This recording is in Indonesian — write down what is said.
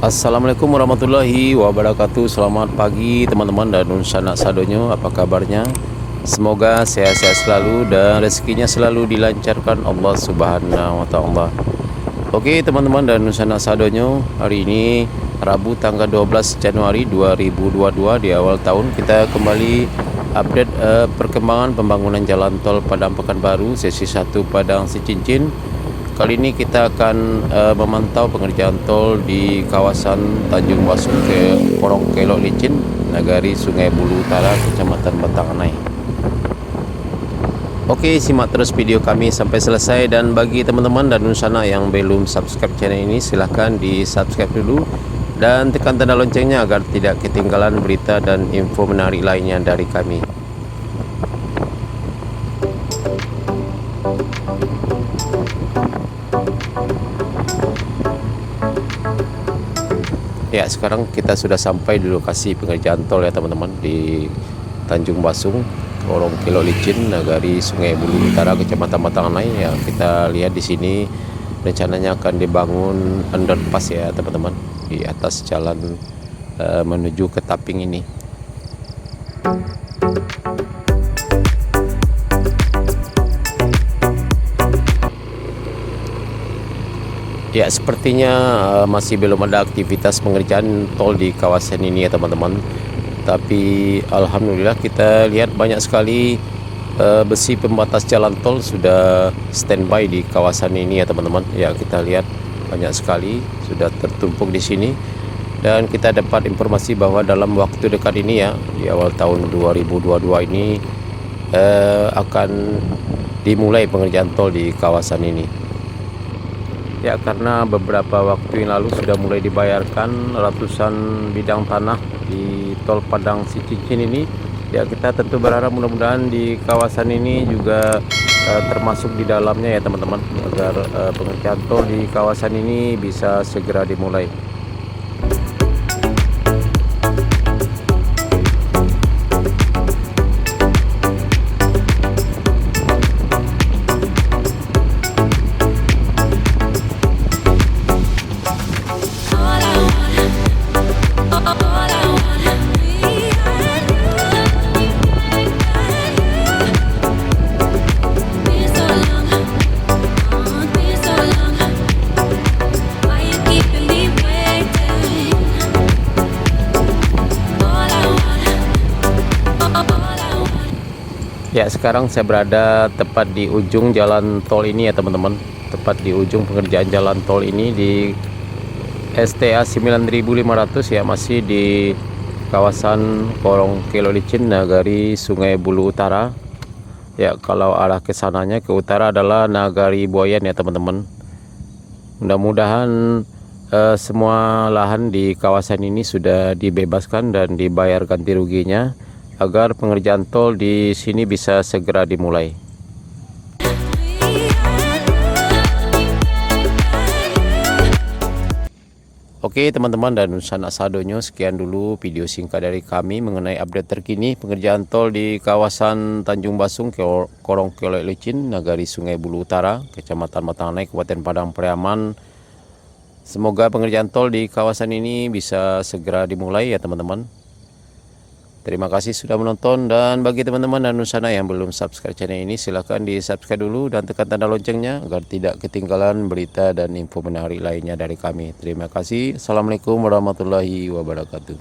Assalamualaikum warahmatullahi wabarakatuh. Selamat pagi teman-teman dan sanak sadonyo, apa kabarnya? Semoga sehat-sehat selalu dan rezekinya selalu dilancarkan Allah Subhanahu wa taala. Oke teman-teman dan sanak sadonyo, hari ini Rabu tanggal 12 Januari 2022 di awal tahun kita kembali update perkembangan pembangunan jalan tol Padang Pekanbaru sesi 1 Padang Sicincin. Kali ini kita akan memantau pengerjaan tol di kawasan Tanjung Basung ke Porong Kelok Licin, Nagari Sungai Bulu Utara, Kecamatan Batanganai. Oke, simak terus video kami sampai selesai, dan bagi teman-teman dan Nusana yang belum subscribe channel ini, silahkan di subscribe dulu dan tekan tanda loncengnya agar tidak ketinggalan berita dan info menarik lainnya dari kami. Ya, sekarang kita sudah sampai di lokasi pengerjaan tol ya teman-teman, di Tanjung Basung, Porong Kelok Licin, Nagari Sungai Bulu Utara, Kecamatan Batanganai. Ya, kita lihat di sini rencananya akan dibangun underpass ya teman-teman di atas jalan menuju ke Taping ini. Ya, sepertinya masih belum ada aktivitas pengerjaan tol di kawasan ini ya teman-teman. Tapi alhamdulillah kita lihat banyak sekali besi pembatas jalan tol sudah standby di kawasan ini ya teman-teman. Ya, kita lihat banyak sekali sudah tertumpuk di sini. Dan kita dapat informasi bahwa dalam waktu dekat ini ya, di awal tahun 2022 ini akan dimulai pengerjaan tol di kawasan ini. Ya, karena beberapa waktu yang lalu sudah mulai dibayarkan ratusan bidang tanah di tol Padang Sicincin ini. Ya, kita tentu berharap mudah-mudahan di kawasan ini juga termasuk di dalamnya ya teman-teman, agar pengerjaan tol di kawasan ini bisa segera dimulai. Ya, sekarang saya berada tepat di ujung jalan tol ini ya teman-teman, tepat di ujung pengerjaan jalan tol ini di STA 9500 ya, masih di kawasan Porong Kelok Licin, Nagari Sungai Bulu Utara. Ya, kalau arah ke sananya ke utara adalah Nagari Buayan ya teman-teman. Mudah-mudahan semua lahan di kawasan ini sudah dibebaskan dan dibayar ganti ruginya, agar pengerjaan tol di sini bisa segera dimulai. Oke teman-teman dan sanak sadonyo, sekian dulu video singkat dari kami mengenai update terkini pengerjaan tol di kawasan Tanjung Basung, Porong Kelok Licin, Nagari Sungai Bulu Utara, Kecamatan Batanganai, Kabupaten Padang Pariaman. Semoga pengerjaan tol di kawasan ini bisa segera dimulai ya teman-teman. Terima kasih sudah menonton, dan bagi teman-teman dan Nusana yang belum subscribe channel ini, silahkan di subscribe dulu dan tekan tanda loncengnya agar tidak ketinggalan berita dan info menarik lainnya dari kami. Terima kasih. Assalamualaikum warahmatullahi wabarakatuh.